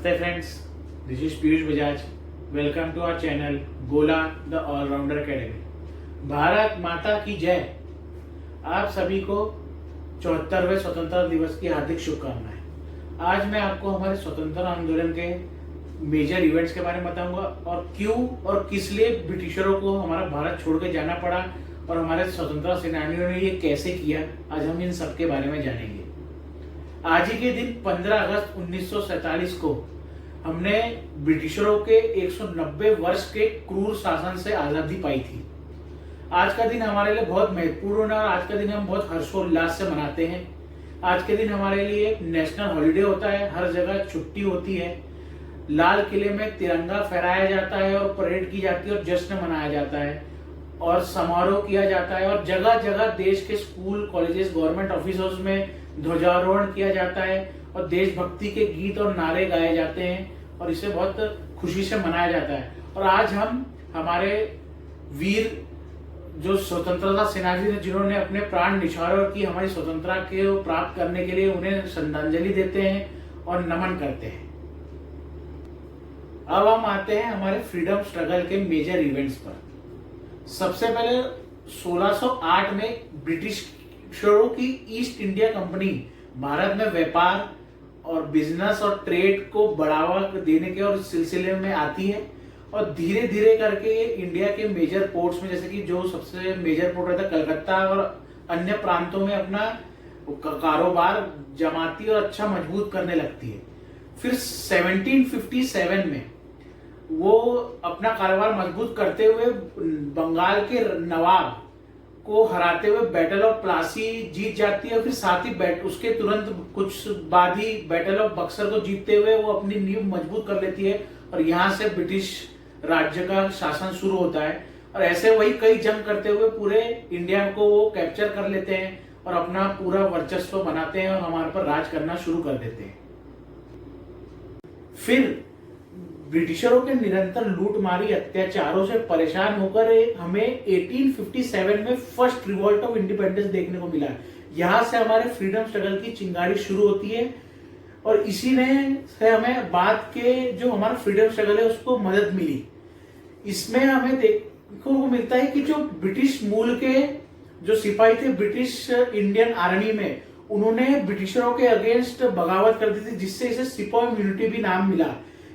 नमस्ते friends, this is Piyush Bajaj. Welcome to our channel Gola the allrounder academy. Bharat Mata की जय। आप सभी को 74वें स्वतंत्रता दिवस की हार्दिक शुभकामनाएं। आज मैं आपको हमारे स्वतंत्रता आंदोलन के मेजर इवेंट्स के बारे में बताऊंगा और क्यों और किस लिए ब्रिटिशरों को हमारा भारत छोड़ के जाना पड़ा और हमारे स्वतंत्रता सेनानियों ने ये कैसे किया। आज हम इन सब के बारे में जानेंगे। आज ही के दिन 15 अगस्त 1947 को हमने ब्रिटिशरों के 190 वर्ष के क्रूर शासन से आजादी पाई थी। आज का दिन हमारे लिए बहुत महत्वपूर्ण है और आज का दिन हम बहुत हर्षोल्लास से मनाते हैं। आज के दिन हमारे लिए नेशनल हॉलिडे होता है, हर जगह छुट्टी होती है, लाल किले में तिरंगा फहराया जाता है और परेड की जाती है और जश्न मनाया जाता है और समारोह किया जाता है और जगह जगह देश के स्कूल, कॉलेजेस, गवर्नमेंट ऑफिसों में ध्वजारोहण किया जाता है और देशभक्ति के गीत और नारे गाए जाते हैं और इसे बहुत खुशी से मनाया जाता है। और आज हम हमारे वीर जो स्वतंत्रता सेनानी थे, जिन्होंने अपने प्राण न्यौछावर की हमारी स्वतंत्रता के प्राप्त करने के लिए उन्हें श्रद्धांजलि देते हैं और नमन करते हैं। अब हम आते हैं हमारे फ्रीडम स्ट्रगल के मेजर इवेंट्स पर। सबसे पहले 1608 में ब्रिटिशरों की ईस्ट इंडिया कंपनी भारत में व्यापार और बिजनेस और ट्रेड को बढ़ावा देने के और सिलसिले में आती है और धीरे धीरे करके ये इंडिया के मेजर पोर्ट्स में, जैसे कि जो सबसे मेजर पोर्ट रहता है कलकत्ता और अन्य प्रांतों में, अपना कारोबार जमाती और अच्छा मजबूत करने लगती है। फिर 1757 में वो अपना कारोबार मजबूत करते हुए बंगाल के नवाब को हराते हुए बैटल ऑफ प्लासी जीत जाती है और फिर साथ ही उसके तुरंत कुछ बाद ही बैटल ऑफ बक्सर को जीतते हुए वो अपनी नींव मजबूत कर लेती है और यहाँ से ब्रिटिश राज्य का शासन शुरू होता है। और ऐसे वही कई जंग करते हुए पूरे इंडिया को वो कैप्चर कर लेते हैं और अपना पूरा वर्चस्व बनाते हैं और हमारे पर राज करना शुरू कर देते हैं। फिर ब्रिटिशरों के निरंतर लूटमारी अत्याचारों से परेशान होकर हमें 1857 में फर्स्ट रिवॉल्ट ऑफ इंडिपेंडेंस देखने को मिला। यहां से हमारे फ्रीडम स्ट्रगल की चिंगारी शुरू होती है और इसी ने से हमें बाद के जो हमारा फ्रीडम स्ट्रगल है उसको मदद मिली। इसमें हमें देखने को मिलता है कि जो ब्रिटिश मूल के जो सिपाही थे ब्रिटिश इंडियन आर्मी में, उन्होंने ब्रिटिशरों के अगेंस्ट बगावत कर दी थी, जिससे इसे सिपाही इम्यूनिटी भी नाम मिला।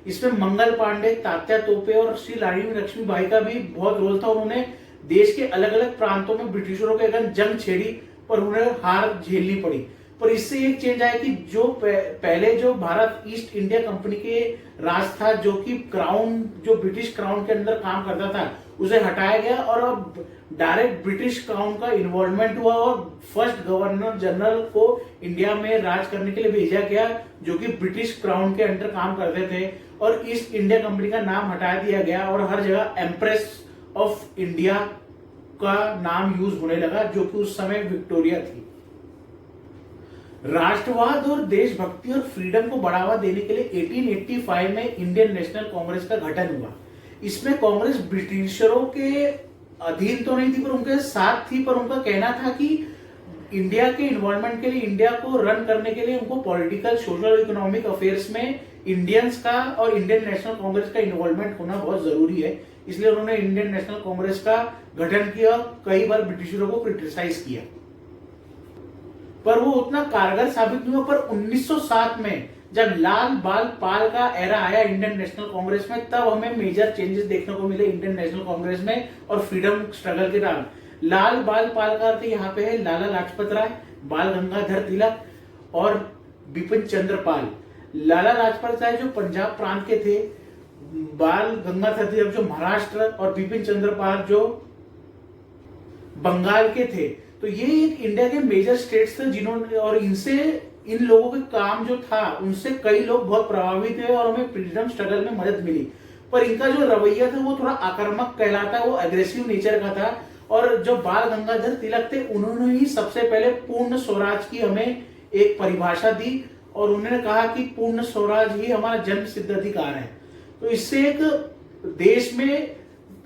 इसमें मंगल पांडे, तात्या तोपे और श्री रानी लक्ष्मीबाई का भी बहुत रोल था। उन्होंने देश के अलग अलग प्रांतों में ब्रिटिशरों के अगेंस्ट जंग छेड़ी पर उन्हें हार झेलनी पड़ी। पर इससे एक चेंज आया कि जो पहले जो भारत ईस्ट इंडिया कंपनी के राज था, जो कि क्राउन, जो ब्रिटिश क्राउन के अंदर काम करता था, उसे हटाया गया और अब डायरेक्ट ब्रिटिश क्राउन का इन्वॉल्वमेंट हुआ और फर्स्ट गवर्नर जनरल को इंडिया में राज करने के लिए भेजा गया, जो कि ब्रिटिश क्राउन के अंडर काम करते थे और ईस्ट इंडिया कंपनी का नाम हटा दिया गया और हर जगह एम्प्रेस ऑफ इंडिया का नाम यूज होने लगा, जो कि उस समय विक्टोरिया थी। राष्ट्रवाद और देशभक्ति और फ्रीडम को बढ़ावा देने के लिए 1885 में इंडियन नेशनल कांग्रेस का गठन हुआ। इसमें कांग्रेस ब्रिटिशरों के अधीन तो नहीं थी पर उनके साथ थी, पर उनका कहना था कि इंडिया के इन्वॉल्वमेंट के लिए, इंडिया को रन करने के लिए उनको पॉलिटिकल, सोशल, इकोनॉमिक अफेयर्स में इंडियंस का और इंडियन नेशनल कांग्रेस का इन्वॉल्वमेंट होना बहुत जरूरी है। इसलिए उन्होंने इंडियन नेशनल कांग्रेस का गठन किया और कई बार ब्रिटिशरों को क्रिटिसाइज किया, पर वो उतना कारगर साबित नहीं हुआ। पर 1907 में जब लाल बाल पाल का एरा आया इंडियन नेशनल कांग्रेस में, तब हमें मेजर चेंजेस देखने को मिले इंडियन नेशनल कांग्रेस में और फ्रीडम स्ट्रगल के दौरान। लाल बाल पाल का अर्थ यहाँ पे है लाला लाजपत राय, बाल गंगाधर तिलक और बिपिन चंद्र पाल। लाला लाजपत राय जो पंजाब प्रांत के थे, बाल गंगाधर तिलक जो महाराष्ट्र और बिपिन चंद्र पाल जो बंगाल के थे। तो ये एक इंडिया के मेजर स्टेट्स थे जिन्होंने, और इनसे इन लोगों के काम जो था उनसे कई लोग बहुत प्रभावित हुए और हमें फ्रीडम स्ट्रगल में मदद मिली। पर इनका जो रवैया था वो थोड़ा आक्रामक कहलाता, वो एग्रेसिव नेचर का था। और जो बाल गंगाधर तिलक थे, उन्होंने ही सबसे पहले पूर्ण स्वराज की हमें एक परिभाषा दी और उन्होंने कहा कि पूर्ण स्वराज ही हमारा जन्म सिद्ध अधिकार है। तो इससे एक देश में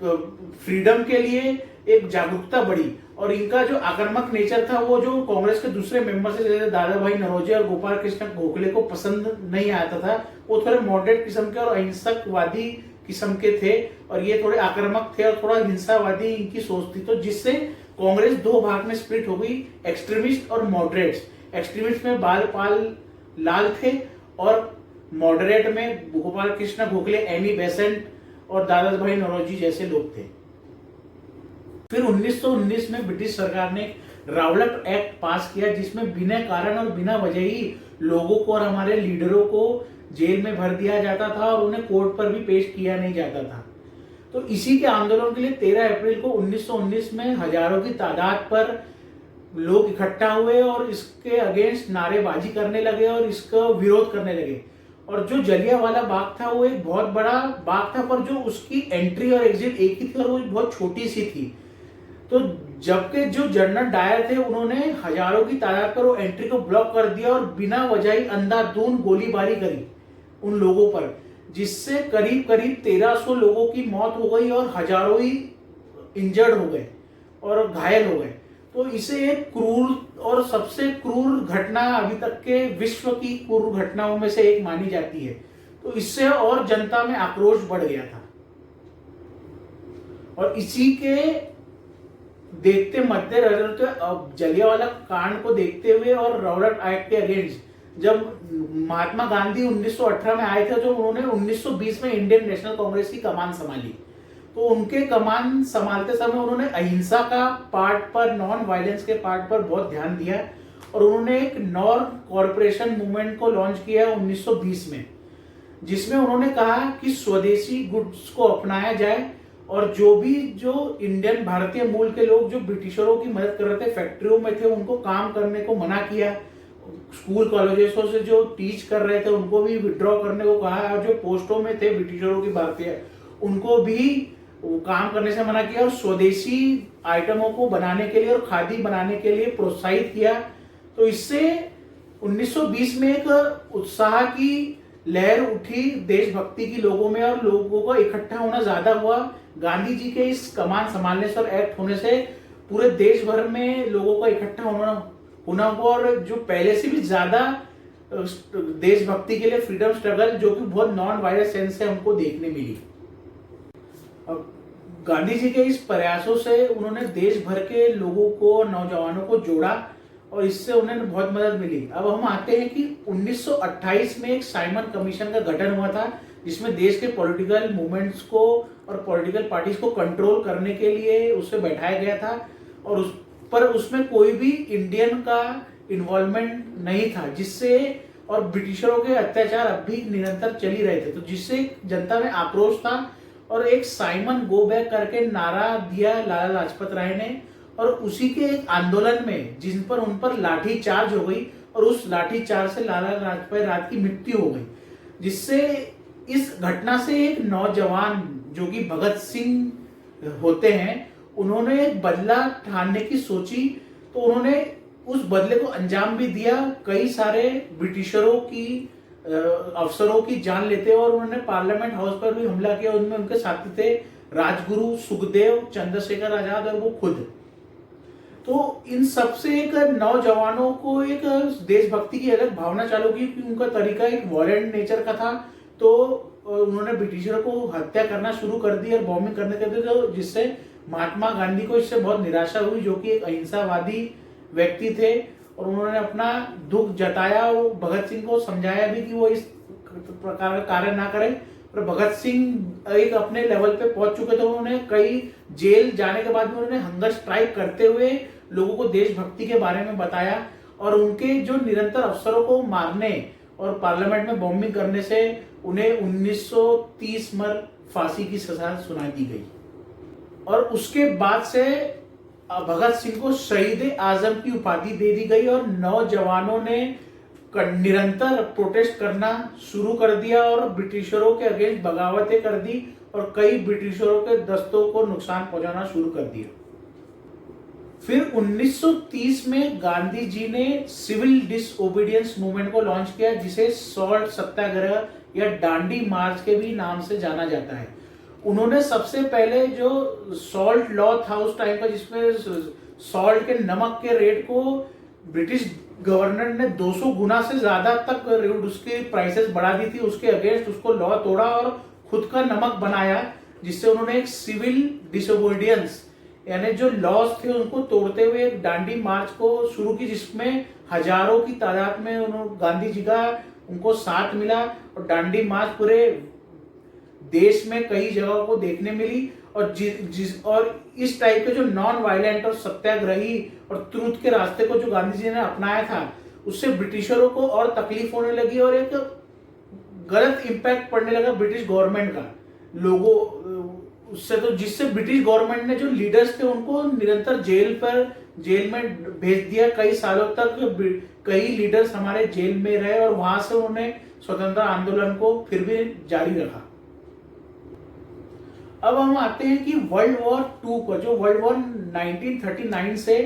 फ्रीडम के लिए एक जागरूकता बढ़ी और इनका जो आक्रामक नेचर था वो जो कांग्रेस के दूसरे मेंबर से जैसे दादा भाई नौरोजी और गोपाल कृष्ण गोखले को पसंद नहीं आता था। वो थोड़े मॉडरेट किस्म के और अहिंसकवादी किस्म के थे और ये थोड़े आक्रामक थे और थोड़ा हिंसावादी इनकी सोच थी, तो जिससे कांग्रेस दो भाग में स्प्लिट हो गई, एक्सट्रीमिस्ट और मॉडरेट्स। एक्सट्रीमिस्ट में बालपाल लाल थे और मॉडरेट में गोपाल कृष्ण गोखले, एनी बेसेंट और दादा भाई नौरोजी जैसे लोग थे। फिर 1919 में ब्रिटिश सरकार ने रावलट एक्ट पास किया जिसमें बिना कारण और बिना वजह ही लोगों को और हमारे लीडरों को जेल में भर दिया जाता था और उन्हें कोर्ट पर भी पेश किया नहीं जाता था। तो इसी के आंदोलन के लिए 13 अप्रैल को 1919 में हजारों की तादाद पर लोग इकट्ठा हुए और इसके अगेंस्ट नारेबाजी करने लगे और इसका विरोध करने लगे। और जो जलियांवाला बाग था वो एक बहुत बड़ा बाग था, पर जो उसकी एंट्री और एग्जिट एक ही थी और वो बहुत छोटी सी थी। तो जबकि जो जनरल डायर थे उन्होंने हजारों की तादाद पर वो एंट्री को ब्लॉक कर दिया और बिना वजह ही अंधाधुंध गोलीबारी करी उन लोगों पर, जिससे करीब करीब 1300 लोगों की मौत हो गई और हजारों ही इंजर्ड हो गए और घायल हो गए। तो इसे एक क्रूर और सबसे क्रूर घटना अभी तक के विश्व की क्रूर घटनाओं में से एक मानी जाती है। तो इससे और जनता में आक्रोश बढ़ गया था और इसी के देखते मध्य रहते जलियांवाला कांड को देखते हुए और रावलट एक्ट के अगेंस्ट जब महात्मा गांधी 1918 में आए थे, जो उन्होंने 1920 में इंडियन नेशनल कांग्रेस की कमान संभाली, तो उनके कमान संभालते समय उन्होंने अहिंसा का पार्ट पर, नॉन वायलेंस के पार्ट पर बहुत ध्यान दिया और उन्होंने एक नॉन कॉर्पोरेशन मूवमेंट को लॉन्च किया 1920 में, जिसमें उन्होंने कहा कि स्वदेशी गुड्स को अपनाया जाए और जो इंडियन भारतीय मूल के लोग जो ब्रिटिशरों की मदद कर रहे थे, फैक्ट्रियों में थे, उनको काम करने को मना किया। स्कूल कॉलेजों से जो टीच कर रहे थे उनको भी विड्रॉ करने को कहा और जो पोस्टों में थे ब्रिटिशरों की भारतीय उनको भी काम करने से मना किया और स्वदेशी आइटमों को बनाने के लिए और खादी बनाने के लिए प्रोत्साहित किया। तो इससे 1920 में एक उत्साह की लहर उठी देशभक्ति की लोगों में और लोगों को इकट्ठा होना ज्यादा हुआ। गांधी जी के इस कमान संभालने से और एक्ट होने से पूरे देश भर में लोगों का इकट्ठा होना हुआ और जो पहले से भी ज्यादा देशभक्ति के लिए फ्रीडम स्ट्रगल जो कि बहुत नॉन वायलेंट सेंस से हमको देखने मिली। गांधी जी के इस प्रयासों से उन्होंने देश भर के लोगों को, नौजवानों को जोड़ा और इससे उन्हें बहुत मदद मिली। अब हम आते हैं कि 1928 में एक साइमन कमीशन का गठन हुआ था जिसमें देश के पॉलिटिकल मूवमेंट्स को और पॉलिटिकल पार्टीज को कंट्रोल करने के लिए उसे बैठाया गया था और उसमें कोई भी इंडियन का इन्वॉल्वमेंट नहीं था, जिससे और ब्रिटिशरों के अत्याचार अब भी निरंतर चल ही रहे थे, तो जिससे जनता में आक्रोश था और एक साइमन गो बैक करके नारा दिया लाला लाजपत राय ने और उसी के एक आंदोलन में जिन पर उन पर लाठी चार्ज हो गई और उस लाठी चार्ज से लाला लाजपत राय की मृत्यु हो गई, जिससे इस घटना से एक नौजवान जो कि भगत सिंह होते हैं उन्होंने एक बदला ठानने की सोची। तो उन्होंने उस बदले को अंजाम भी दिया, कई सारे ब्रिटिशरों की अफसरों की जान लेते और उन्होंने पार्लियामेंट हाउस पर भी हमला किया। उनमें उनके साथी थे राजगुरु, सुखदेव, चंद्रशेखर आजाद और वो खुद। तो इन सबसे एक नौजवानों को एक देशभक्ति की अलग भावना चालू की कि उनका तरीका एक वॉयलेंट नेचर का था, तो उन्होंने ब्रिटिशरों को हत्या करना शुरू कर दी और बॉम्बिंग करने कर दी, तो जिससे महात्मा गांधी को इससे बहुत निराशा हुई जो कि एक अहिंसावादी व्यक्ति थे और उन्होंने अपना दुख जताया और भगत सिंह को समझाया भी कि वो इस प्रकार का कार्य ना करें। और भगत सिंह एक अपने लेवल पे पहुंच चुके थे, उन्होंने कई जेल जाने के बाद में उन्होंने हंगर स्ट्राइक करते हुए लोगों को देशभक्ति के बारे में बताया और उनके जो निरंतर अफसरों को मारने और पार्लियामेंट में बॉम्बिंग करने से उन्हें 1930 में फांसी की सजा सुना दी गई और उसके बाद से भगत सिंह को शहीद आजम की उपाधि दे दी गई और नौजवानों ने निरंतर प्रोटेस्ट करना शुरू कर दिया और ब्रिटिशरों के अगेंस्ट बगावतें कर दी और कई ब्रिटिशरों के दस्तों को नुकसान पहुंचाना शुरू कर दिया। फिर 1930 में गांधी जी ने सिविल डिसओबीडियंस मूवमेंट को लॉन्च किया जिसे सॉल्ट सत्याग्रह या डांडी मार्च के भी नाम से जाना जाता है। उन्होंने सबसे पहले जो सॉल्ट लॉ था उस टाइम का जिसमें सॉल्ट के नमक के रेट को ब्रिटिश गवर्नर ने 200 गुना से ज्यादा तक उसके प्राइसेस बढ़ा दी थी, उसके अगेंस्ट उसको लॉ तोड़ा और खुद का नमक बनाया, जिससे उन्होंने एक सिविल डिसोबीडियंस यानी जो लॉज थे उनको तोड़ते हुए एक दांडी मार्च को शुरू की, जिसमें हजारों की तादाद में उन्होंने गांधी जी का उनको साथ मिला और दांडी मार्च पूरे देश में कई जगहों को देखने मिली। और और इस टाइप के जो नॉन वायलेंट और सत्याग्रही और ट्रूथ के रास्ते को जो गांधी जी ने अपनाया था, उससे ब्रिटिशरों को और तकलीफ होने लगी और एक गलत इंपैक्ट पड़ने लगा ब्रिटिश गवर्नमेंट का लोगों उससे, तो जिससे ब्रिटिश गवर्नमेंट ने जो लीडर्स थे उनको निरंतर जेल में भेज दिया। कई सालों तक कई लीडर्स हमारे जेल में रहे और वहां से उन्होंने स्वतंत्रता आंदोलन को फिर भी जारी रखा। अब हम आते हैं कि वर्ल्ड वॉर टू पर, जो वर्ल्ड वॉर 1939 से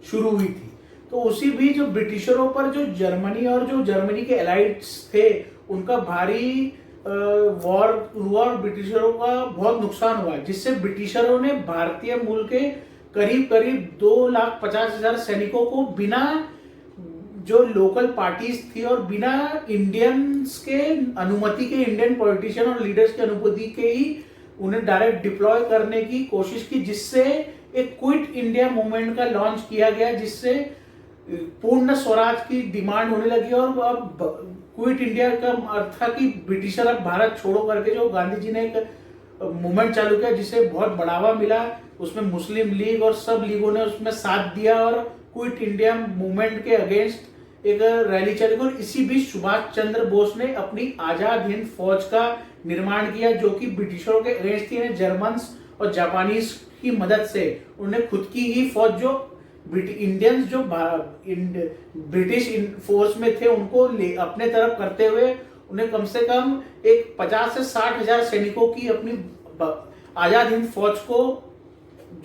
शुरू हुई थी, तो उसी भी जो ब्रिटिशरों पर जो जर्मनी और जो जर्मनी के एलाइड्स थे उनका भारी वॉर हुआ और ब्रिटिशरों का बहुत नुकसान हुआ, जिससे ब्रिटिशरों ने भारतीय मूल के करीब 2,50,000 सैनिकों को बिना जो लोकल पार्टीज थी और बिना इंडियंस के अनुमति के, इंडियन पॉलिटिशियन और लीडर्स की अनुमति के ही उन्हें डायरेक्ट डिप्लॉय करने की कोशिश की, जिससे एक क्विट इंडिया मूवमेंट का लॉन्च किया गया, जिससे पूर्ण स्वराज की डिमांड होने लगी। और अब क्विट इंडिया का अर्थ था कि ब्रिटिशर अब भारत छोड़ो करके जो गांधी जी ने एक मूवमेंट चालू किया, जिसे बहुत बढ़ावा मिला। उसमें मुस्लिम लीग और सब लीगों ने उसमें साथ दिया और क्विट इंडिया मूवमेंट के अगेंस्ट एक रैली चली और इसी बीच सुभाष चंद्र बोस ने अपनी आजाद हिंद फौज का निर्माण किया, जो कि ब्रिटिशरों के अगेंस्ट थी। जर्मन्स और जापानीज की मदद से उन्होंने खुद की ही फौज, जो इंडियंस जो ब्रिटिश फोर्स में थे उनको अपने तरफ करते हुए उन्हें कम से कम एक 50 से 60 हजार सैनिकों की अपनी आजाद हिंद फौज को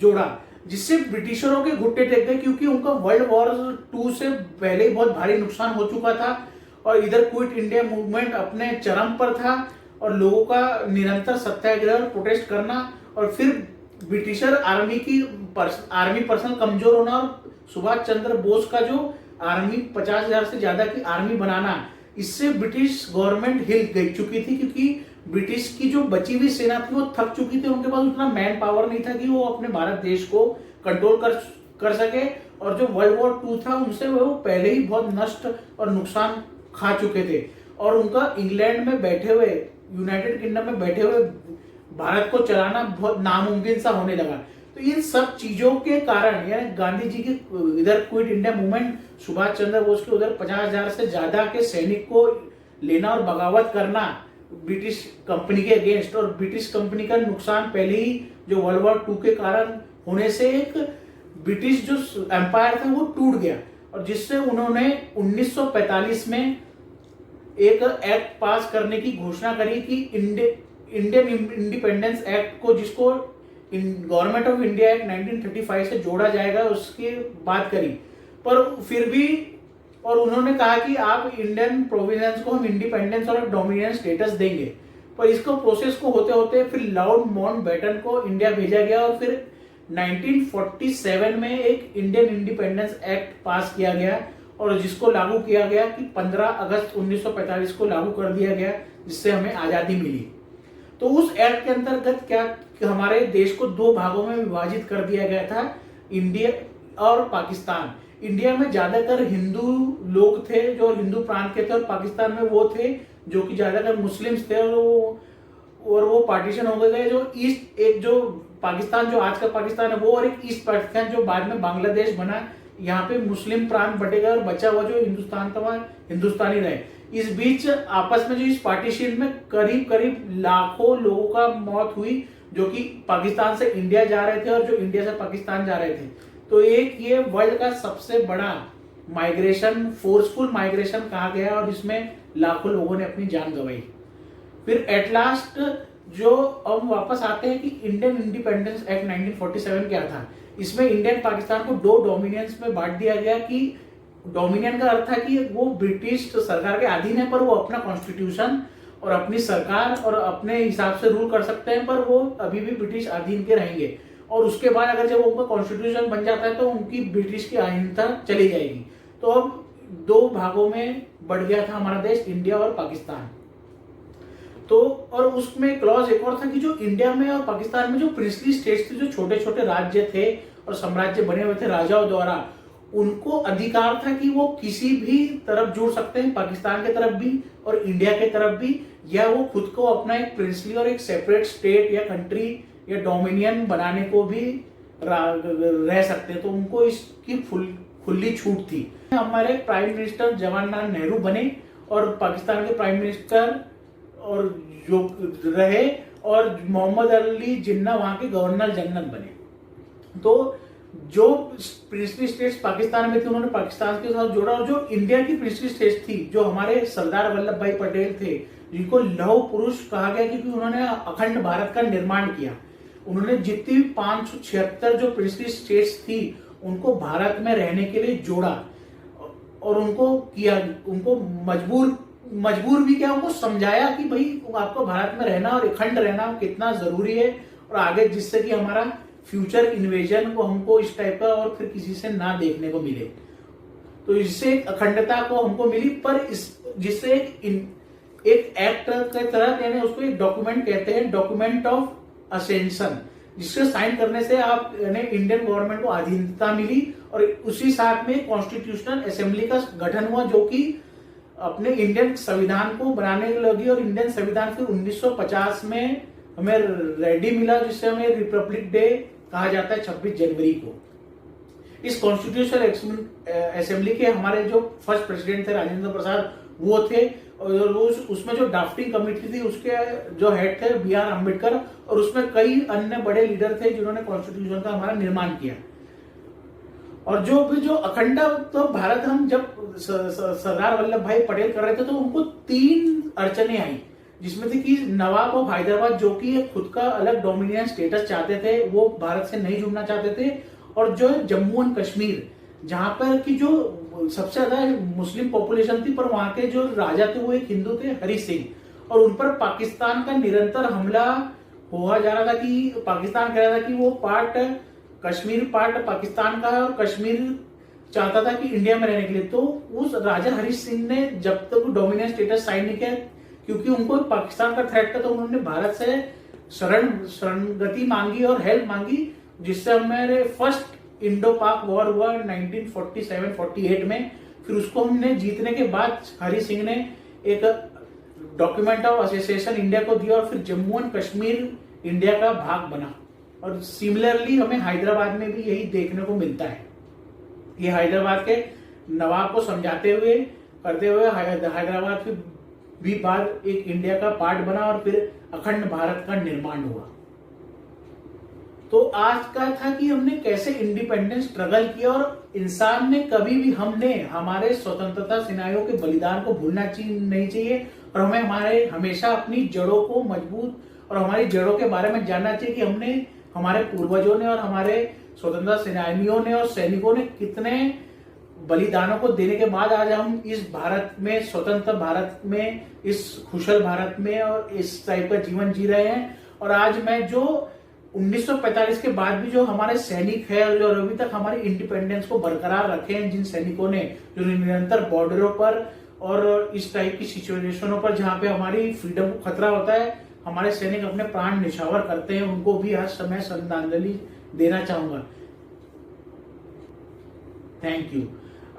जोड़ा, जिससे ब्रिटिशरों के घुटने टेक गए, क्योंकि उनका वर्ल्ड वॉर 2 से पहले ही बहुत भारी नुकसान हो चुका था और इधर क्विट इंडिया मूवमेंट अपने चरम पर था और लोगों का निरंतर सत्याग्रह और प्रोटेस्ट करना और फिर ब्रिटिशर आर्मी पर्सनल कमजोर होना और सुभाष चंद्र बोस का जो आर्मी 50,000 से ज्यादा की आर्मी बनाना, इससे ब्रिटिश गवर्नमेंट हिल गई चुकी थी, क्योंकि ब्रिटिश की जो बची हुई सेना थी वो थक चुकी थी, उनके पास उतना मैन पावर नहीं था कि वो अपने भारत देश को कंट्रोल कर सके। और जो वर्ल्ड वॉर 2 था उनसे वो पहले ही बहुत नष्ट और नुकसान खा चुके थे और उनका इंग्लैंड में बैठे हुए, यूनाइटेड किंगडम में बैठे हुए भारत को चलाना बहुत नामुमकिन सा होने लगा। तो इन सब चीजों के कारण यानी गांधी जी की इधर quit India movement, Subhash Chandra Bose के उधर 50,000 से ज्यादा के सैनिक को लेना और बगावत करना ब्रिटिश कंपनी के अगेंस्ट, और ब्रिटिश कंपनी का नुकसान पहले ही जो वर्ल्ड वॉर 2 के कारण होने से एक ब्रिटिश जो एम्पायर था वो टूट गया और जिससे उन्होंने 1945 में एक एक्ट पास करने की घोषणा करी कि इंडियन इंडिपेंडेंस एक्ट को, जिसको गवर्नमेंट ऑफ इंडिया एक्ट 1935 से जोड़ा जाएगा, उसकी बात करी। पर फिर भी और उन्होंने कहा कि आप इंडियन प्रोविंस को हम इंडिपेंडेंस और डोमिनियन स्टेटस देंगे, पर इसको प्रोसेस को होते होते फिर लॉर्ड माउंटबेटन को इंडिया भेजा गया और फिर 1947 में एक इंडियन इंडिपेंडेंस एक्ट पास किया गया और जिसको लागू किया गया कि 15 अगस्त 1945 को लागू कर दिया गया, जिससे हमें आजादी मिली। तो उस एक्ट के अंतर्गत क्या हमारे देश को 2 भागों में विभाजित कर दिया गया था, इंडिया और पाकिस्तान। इंडिया में ज्यादातर हिंदू लोग थे जो हिंदू प्रांत के थे और पाकिस्तान में वो थे जो कि ज्यादातर मुस्लिम्स थे और वो पार्टीशन हो गए। जो ईस्ट, एक जो पाकिस्तान जो आज का पाकिस्तान है वो, और एक ईस्ट पाकिस्तान जो बाद में बांग्लादेश बना, यहाँ पे मुस्लिम प्रांत बटेगा और बचा हुआ जो हिंदुस्तान था वह हिंदुस्तानी रहे। इस बीच आपस में जो इस पार्टीशन में करीब करीब लाखों लोगों का मौत हुई, जो कि पाकिस्तान से इंडिया जा रहे थे और जो इंडिया से पाकिस्तान जा रहे थे। तो एक ये वर्ल्ड का सबसे बड़ा माइग्रेशन, फोर्सफुल माइग्रेशन कहा गया और इसमें लाखों लोगों ने अपनी जान गंवाई। फिर एट लास्ट जो अब वापस आते हैं कि इंडियन इंडिपेंडेंस एक्ट 1947 क्या था। इसमें इंडियन पाकिस्तान को 2 डोमिनियंस में बांट दिया गया कि डोमिनियन का अर्थ था कि वो ब्रिटिश सरकार के अधीन है, पर वो अपना कॉन्स्टिट्यूशन और अपनी सरकार और अपने हिसाब से रूल कर सकते हैं, पर वो अभी भी ब्रिटिश अधीन के रहेंगे। और उसके बाद अगर जब उनका कॉन्स्टिट्यूशन बन जाता है तो उनकी ब्रिटिश की आधीनता चली जाएगी। तो अब 2 भागों में बढ़ गया था हमारा देश, इंडिया और पाकिस्तान। तो और उसमें क्लॉज एक और था कि जो इंडिया में और पाकिस्तान में जो प्रिंसली स्टेट्स थे, जो छोटे छोटे राज्य थे और साम्राज्य बने हुए थे राजाओं द्वारा, उनको अधिकार था कि वो किसी भी तरफ जुड़ सकते हैं, पाकिस्तान की तरफ भी और इंडिया की तरफ भी, या वो खुद को अपना एक प्रिंसली और एक सेपरेट स्टेट या कंट्री या डोमिनियन बनाने को भी रह सकते हैं। तो उनको इसकी खुली छूट थी। हमारे प्राइम मिनिस्टर जवाहरलाल नेहरू बने और पाकिस्तान के प्राइम मिनिस्टर और जो रहे, और मोहम्मद अली जिन्ना वहां के गवर्नर जनरल बने। तो जो प्रिंसली स्टेट्स पाकिस्तान में थे उन्होंने पाकिस्तान के साथ जोड़ा, और जो इंडिया की प्रिंसली स्टेट्स थी, जो हमारे सरदार वल्लभ भाई पटेल थे, जिनको लौह पुरुष कहा गया क्योंकि उन्होंने अखंड भारत का निर्माण किया। उन्होंने जितनी 576 जो प्रिंसली स्टेट्स थी उनको भारत में रहने के लिए जोड़ा, और उनको मजबूर भी किया, उनको समझाया कि भाई आपको भारत में रहना और अखंड रहना कितना जरूरी है, और आगे जिससे कि हमारा फ्यूचर इन्वेजन को हमको इस टाइप का और फिर किसी से ना देखने को मिले। तो इससे अखंडता को हमको मिली, पर जिससे एक एक्ट के तरह, यानी उसको एक डॉक्यूमेंट कहते हैं, डॉक्यूमेंट ऑफ असेंशन, जिसके साइन करने से आप यानी इंडियन गवर्नमेंट को अधीनता मिली, और उसी साथ में कॉन्स्टिट्यूशनल असेंबली का गठन हुआ, जो कि अपने इंडियन संविधान को बनाने लगी। और इंडियन संविधान फिर 1950 में हमें रेडी मिला, जिससे हमें रिपब्लिक डे कहा जाता है 26 जनवरी को। इस कॉन्स्टिट्यूशनल असेंबली के हमारे जो फर्स्ट प्रेसिडेंट थे राजेंद्र प्रसाद, वो थे, और उसमें जो ड्राफ्टिंग कमेटी थी उसके जो हेड थे BR अम्बेडकर, और उसमें कई अन्य बड़े लीडर थे जिन्होंने कॉन्स्टिट्यूशन का हमारा निर्माण किया। और जो अखंड तो भारत हम जब सरदार वल्लभ भाई पटेल कर रहे थे तो उनको 3 अड़चने आई, जिसमें थी कि नवाब ऑफ हैदराबाद, जो कि खुद का अलग डोमिनियन स्टेटस चाहते थे, वो भारत से नहीं जुड़ना चाहते थे, और जो जम्मू एंड कश्मीर, जहां पर की जो सबसे ज्यादा मुस्लिम पॉपुलेशन थी, पर वहां के जो राजा थे वो एक हिंदू थे, हरि सिंह, और उन पर पाकिस्तान का निरंतर हमला हुआ जा रहा था कि पाकिस्तान कह रहा था कि वो कश्मीर पार्ट पाकिस्तान का है, और कश्मीर चाहता था कि इंडिया में रहने के लिए। तो उस राजा हरि सिंह ने जब तक डोमिनियन स्टेटस साइन नहीं किया, क्योंकि उनको पाकिस्तान का थ्रेट था, तो उन्होंने भारत से शरणगति मांगी और हेल्प मांगी, जिससे हमारे फर्स्ट इंडो पाक वॉर हुआ 1947-48 में। फिर उसको हमने जीतने के बाद हरि सिंह ने एक डॉक्यूमेंट ऑफ एसोसिएशन इंडिया को दिया, और फिर जम्मू एंड कश्मीर इंडिया का भाग बना। और सिमिलरली हमें हैदराबाद में भी यही देखने को मिलता है। ये हैदराबाद के नवाब को समझाते हुए करते हुए हैदराबाद फिर भी बाद एक इंडिया का पार्ट बना, और फिर अखंड भारत का निर्माण हुआ। तो आज का था कि हमने कैसे इंडिपेंडेंस स्ट्रगल किया, और इंसान ने कभी भी, हमने हमारे स्वतंत्रता सेनानियों के बलिदान को भूलना नहीं चाहिए, और हमें हमेशा अपनी जड़ों को मजबूत और हमारी जड़ों के बारे में जानना चाहिए कि हमने, हमारे पूर्वजों ने और हमारे स्वतंत्रता सेनानियों ने और सैनिकों ने कितने बलिदानों को देने के बाद आज हम इस भारत में, स्वतंत्र भारत में, इस खुशहाल भारत में और इस टाइप का जीवन जी रहे हैं। और आज मैं जो 1945 के बाद भी जो हमारे सैनिक है और जो अभी तक हमारी इंडिपेंडेंस को बरकरार रखे हैं, जिन सैनिकों ने जो निरंतर बॉर्डरों पर और इस टाइप की सिचुएशनों पर जहां पे हमारी फ्रीडम को खतरा होता है, हमारे सैनिक अपने प्राण निछावर करते हैं, उनको भी आज समय श्रद्धांजलि देना चाहूंगा। Thank you.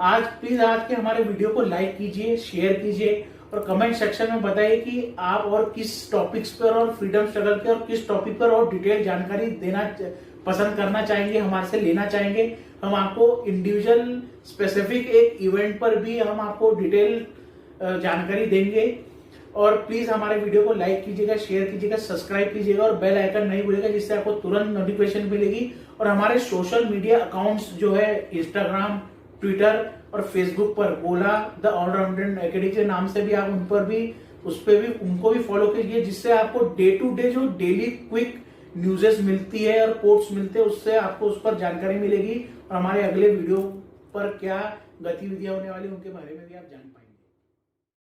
प्लीज आज के हमारे वीडियो को लाइक कीजिए, शेयर कीजिए, और कमेंट सेक्शन में बताइए कि आप और किस टॉपिक्स पर और फ्रीडम स्ट्रगल के और किस टॉपिक पर और डिटेल जानकारी देना पसंद करना चाहेंगे, हमारे से लेना चाहेंगे। हम आपको इंडिविजुअल स्पेसिफिक एक इवेंट पर भी हम आपको डिटेल जानकारी देंगे। और प्लीज हमारे वीडियो को लाइक कीजिएगा, शेयर कीजिएगा, सब्सक्राइब कीजिएगा, और बेल आइकन नहीं भूलिएगा, जिससे आपको तुरंत नोटिफिकेशन मिलेगी। और हमारे सोशल मीडिया अकाउंट्स जो है इंस्टाग्राम, ट्विटर और फेसबुक पर गोला द ऑलराउंडर एकेडमी के नाम से भी आप उन पर भी, उस पर भी उनको भी फॉलो कीजिए, जिससे आपको डे टू डे जो डेली क्विक न्यूजेस मिलती है और कोट्स मिलते हैं, उससे आपको उस पर जानकारी मिलेगी, और हमारे अगले वीडियो पर क्या गतिविधियां होने वाली उनके बारे में भी आप जान पाएंगे।